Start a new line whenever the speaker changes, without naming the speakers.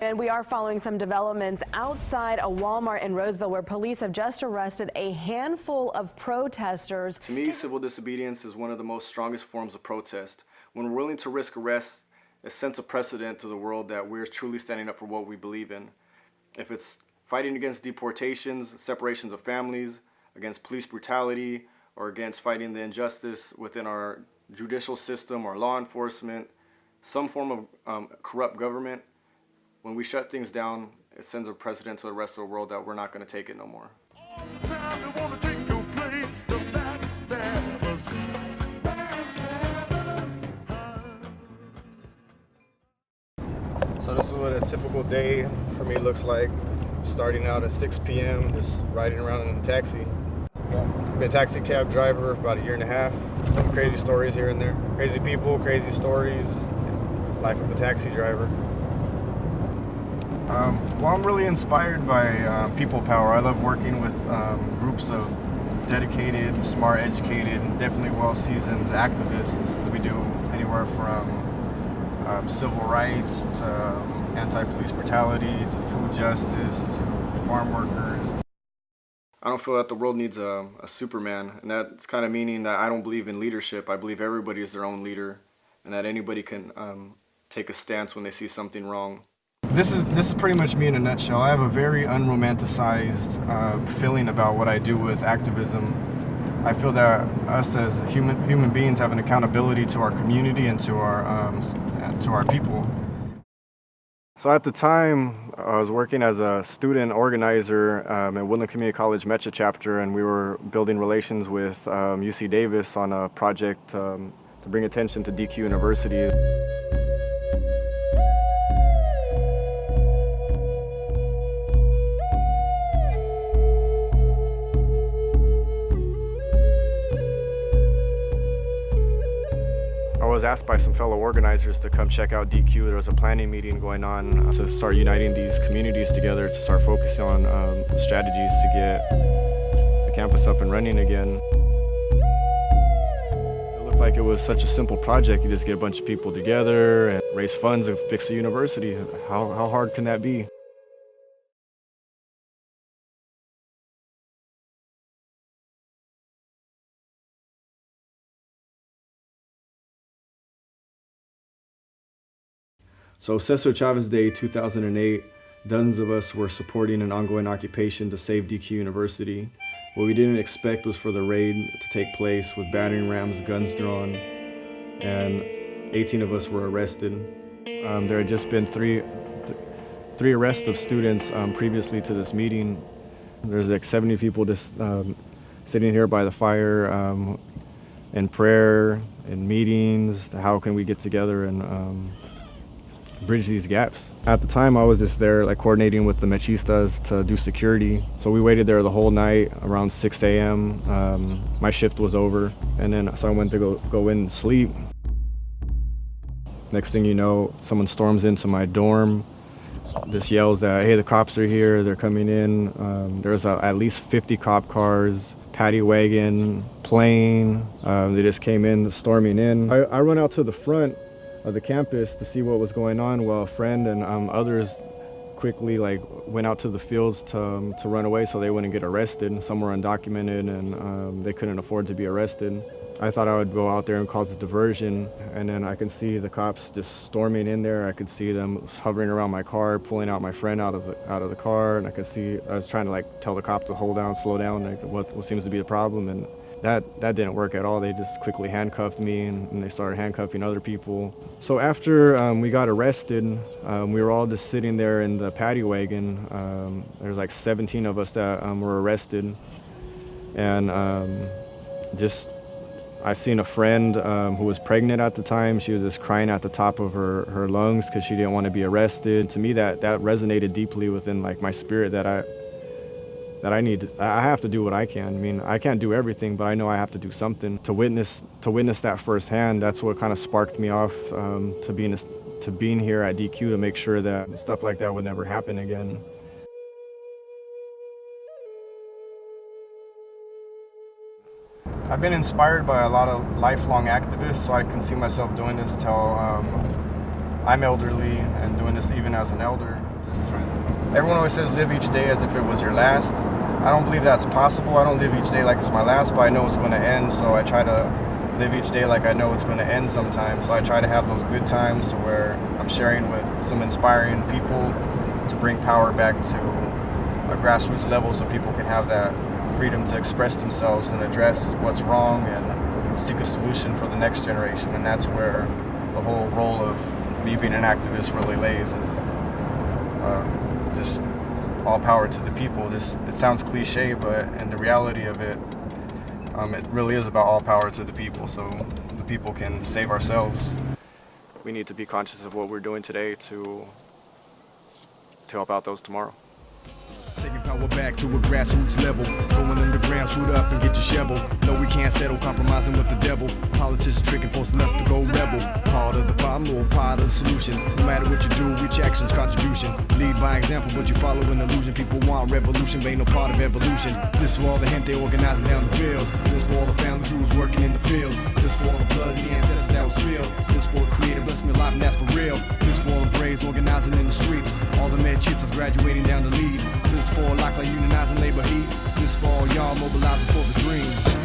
And we are following some developments outside a Walmart in Roseville where police have just arrested a handful of protesters.
To me, civil disobedience is one of the most strongest forms of protest. When we're willing to risk arrest, it sets a precedent to the world that we're truly standing up for what we believe in. If it's fighting against deportations, separations of families, against police brutality, or against fighting the injustice within our judicial system or law enforcement, some form of corrupt government, when we shut things down, it sends a precedent to the rest of the world that we're not going to take it no more.
All the time they want to take your place, the backstabbers.
So this is what a typical day for me looks like. Starting out at 6 p.m., just riding around in a taxi. I've been a taxi cab driver for about a year and a half. Some crazy stories here and there. Crazy people, crazy stories, life of a taxi driver. Well, I'm really inspired by people power. I love working with groups of dedicated, smart, educated, and definitely well-seasoned activists. We do anywhere from civil rights to anti-police brutality to food justice to farm workers. I don't feel that the world needs a Superman, and that's kind of meaning that I don't believe in leadership. I believe everybody is their own leader, and that anybody can take a stance when they see something wrong. This is pretty much me in a nutshell. I have a very unromanticized feeling about what I do with activism. I feel that us as human beings have an accountability to our community and to our people. So at the time, I was working as a student organizer at Woodland Community College Metro chapter, and we were building relations with UC Davis on a project to bring attention to DQ University. I was asked by some fellow organizers to come check out DQ. There was a planning meeting going on to start uniting these communities together, to start focusing on strategies to get the campus up and running again. It looked like it was such a simple project. You just get a bunch of people together and raise funds and fix the university. How hard can that be? So Cesar Chavez Day 2008, dozens of us were supporting an ongoing occupation to save DQ University. What we didn't expect was for the raid to take place with battering rams, guns drawn, and 18 of us were arrested. There had just been three arrests of students previously to this meeting. There's like 70 people just sitting here by the fire in prayer, in meetings. How can we get together and bridge these gaps? At the time, I was just there like coordinating with the Mechistas to do security. So we waited there the whole night around 6 a.m. My shift was over, and then so I went to go in and sleep. Next thing you know, someone storms into my dorm, just yells that, hey, the cops are here, they're coming in. There's at least 50 cop cars, paddy wagon, plane. They just came in, storming in. I run out to the front of the campus to see what was going on, while a friend and others quickly went out to the fields to run away so they wouldn't get arrested. Some were undocumented and they couldn't afford to be arrested. I thought I would go out there and cause a diversion, and then I can see the cops just storming in there. I could see them hovering around my car, pulling out my friend out of the car, and I was trying to tell the cops to hold down, slow down, what seems to be the problem, and that didn't work at all. They just quickly handcuffed me, and they started handcuffing other people. So after we got arrested, we were all just sitting there in the paddy wagon. There's like 17 of us that were arrested, and I seen a friend who was pregnant at the time. She was just crying at the top of her lungs because she didn't want to be arrested. To me, that resonated deeply within my spirit, that I have to do what I can. I mean, I can't do everything, but I know I have to do something. To witness that firsthand, that's what kind of sparked me off to being here at DQ, to make sure that stuff like that would never happen again. I've been inspired by a lot of lifelong activists, so I can see myself doing this till I'm elderly, and doing this even as an elder. Everyone always says live each day as if it was your last. I don't believe that's possible. I don't live each day like it's my last, but I know it's going to end, so I try to live each day like I know it's going to end sometime. So I try to have those good times to where I'm sharing with some inspiring people to bring power back to a grassroots level so people can have that freedom to express themselves and address what's wrong and seek a solution for the next generation. And that's where the whole role of me being an activist really lays, is just all power to the people. It sounds cliche, but in the reality of it, it really is about all power to the people, so the people can save ourselves. We need to be conscious of what we're doing today to help out those tomorrow.
Taking power back to a grassroots level. Going underground, suit up and get your shovel. No, we can't settle, compromising with the devil. Politicians tricking, forcing us to go rebel. Part of the problem or part of the solution. No matter what you do, reach action's contribution. Lead by example, but you follow an illusion. People want revolution, but ain't no part of evolution. This for all the gente organizing down the field. This for all the families who was working in the fields. This for all the blood of the ancestors that was spilled. This for a creator, bless me alive, and that's for real. This for all the braves organizing in the streets. All the med chits that's graduating down the lead. This for like unionizing labor heat. This for all y'all mobilizing for the dreams.